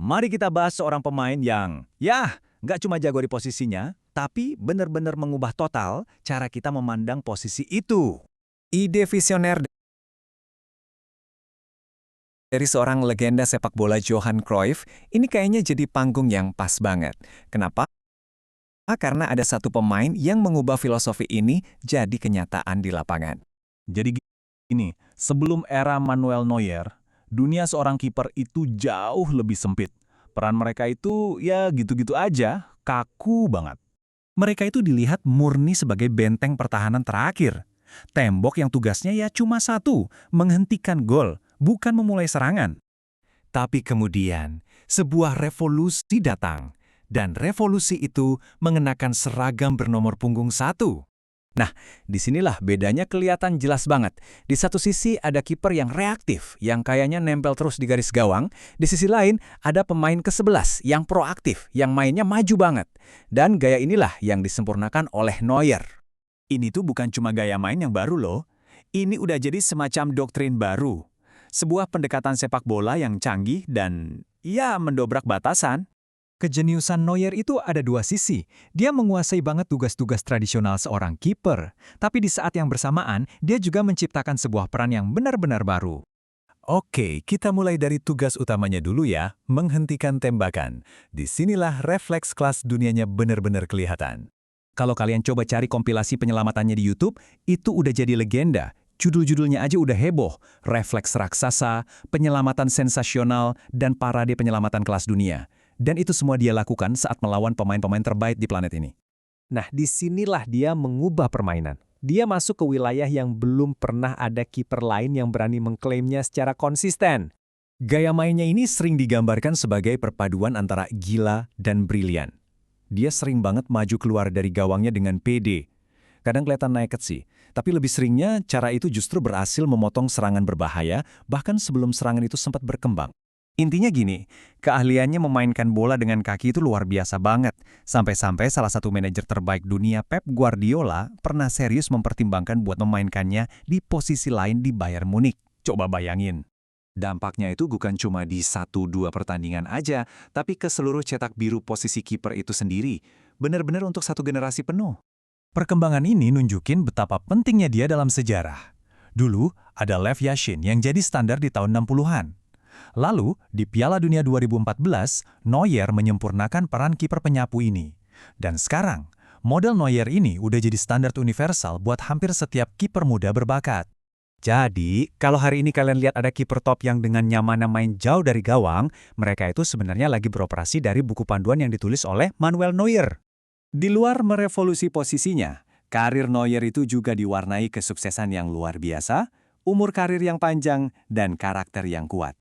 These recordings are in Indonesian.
Mari kita bahas seorang pemain yang, ya, nggak cuma jago di posisinya, tapi benar-benar mengubah total cara kita memandang posisi itu. Ide visioner dari seorang legenda sepak bola Johan Cruyff, ini kayaknya jadi panggung yang pas banget. Kenapa? Karena ada satu pemain yang mengubah filosofi ini jadi kenyataan di lapangan. Jadi gini, sebelum era Manuel Neuer, dunia seorang kiper itu jauh lebih sempit. Peran mereka itu ya gitu-gitu aja, kaku banget. Mereka itu dilihat murni sebagai benteng pertahanan terakhir. Tembok yang tugasnya ya cuma satu, menghentikan gol, bukan memulai serangan. Tapi kemudian, sebuah revolusi datang. Dan revolusi itu mengenakan seragam bernomor punggung 1. Nah, disinilah bedanya kelihatan jelas banget. Di satu sisi ada kiper yang reaktif, yang kayaknya nempel terus di garis gawang. Di sisi lain ada pemain ke-11 yang proaktif, yang mainnya maju banget. Dan gaya inilah yang disempurnakan oleh Neuer. Ini tuh bukan cuma gaya main yang baru loh. Ini udah jadi semacam doktrin baru. Sebuah pendekatan sepak bola yang canggih dan, ya, mendobrak batasan. Kejeniusan Neuer itu ada dua sisi. Dia menguasai banget tugas-tugas tradisional seorang kiper. Tapi di saat yang bersamaan, dia juga menciptakan sebuah peran yang benar-benar baru. Oke, kita mulai dari tugas utamanya dulu ya, menghentikan tembakan. Disinilah refleks kelas dunianya benar-benar kelihatan. Kalau kalian coba cari kompilasi penyelamatannya di YouTube, itu udah jadi legenda. Judul-judulnya aja udah heboh. Refleks raksasa, penyelamatan sensasional, dan parade penyelamatan kelas dunia. Dan itu semua dia lakukan saat melawan pemain-pemain terbaik di planet ini. Nah, disinilah dia mengubah permainan. Dia masuk ke wilayah yang belum pernah ada kiper lain yang berani mengklaimnya secara konsisten. Gaya mainnya ini sering digambarkan sebagai perpaduan antara gila dan brilian. Dia sering banget maju keluar dari gawangnya dengan pede. Kadang kelihatan naked sih, tapi lebih seringnya cara itu justru berhasil memotong serangan berbahaya bahkan sebelum serangan itu sempat berkembang. Intinya gini, keahliannya memainkan bola dengan kaki itu luar biasa banget. Sampai-sampai salah satu manajer terbaik dunia, Pep Guardiola, pernah serius mempertimbangkan buat memainkannya di posisi lain di Bayern Munich. Coba bayangin. Dampaknya itu bukan cuma di 1-2 pertandingan aja, tapi ke seluruh cetak biru posisi kiper itu sendiri. Benar-benar untuk satu generasi penuh. Perkembangan ini nunjukin betapa pentingnya dia dalam sejarah. Dulu, ada Lev Yashin yang jadi standar di tahun 60-an. Lalu, di Piala Dunia 2014, Neuer menyempurnakan peran kiper penyapu ini. Dan sekarang, model Neuer ini udah jadi standar universal buat hampir setiap kiper muda berbakat. Jadi, kalau hari ini kalian lihat ada kiper top yang dengan nyaman main jauh dari gawang, mereka itu sebenarnya lagi beroperasi dari buku panduan yang ditulis oleh Manuel Neuer. Di luar merevolusi posisinya, karir Neuer itu juga diwarnai kesuksesan yang luar biasa, umur karir yang panjang, dan karakter yang kuat.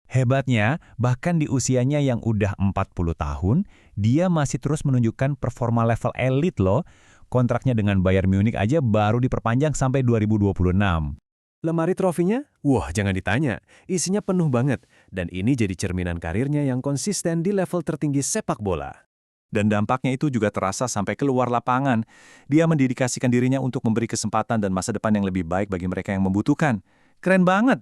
Hebatnya, bahkan di usianya yang udah 40 tahun, dia masih terus menunjukkan performa level elit loh. Kontraknya dengan Bayern Munich aja baru diperpanjang sampai 2026. Lemari trofinya? Wah, jangan ditanya. Isinya penuh banget. Dan ini jadi cerminan karirnya yang konsisten di level tertinggi sepak bola. Dan dampaknya itu juga terasa sampai keluar lapangan. Dia mendedikasikan dirinya untuk memberi kesempatan dan masa depan yang lebih baik bagi mereka yang membutuhkan. Keren banget!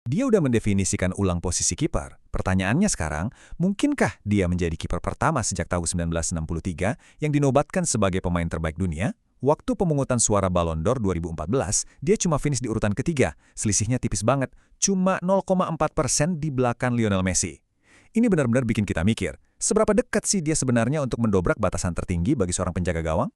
Dia udah mendefinisikan ulang posisi kiper. Pertanyaannya sekarang, mungkinkah dia menjadi kiper pertama sejak tahun 1963 yang dinobatkan sebagai pemain terbaik dunia? Waktu pemungutan suara Ballon d'Or 2014, dia cuma finish di urutan ketiga. Selisihnya tipis banget, cuma 0,4% di belakang Lionel Messi. Ini benar-benar bikin kita mikir, seberapa dekat sih dia sebenarnya untuk mendobrak batasan tertinggi bagi seorang penjaga gawang?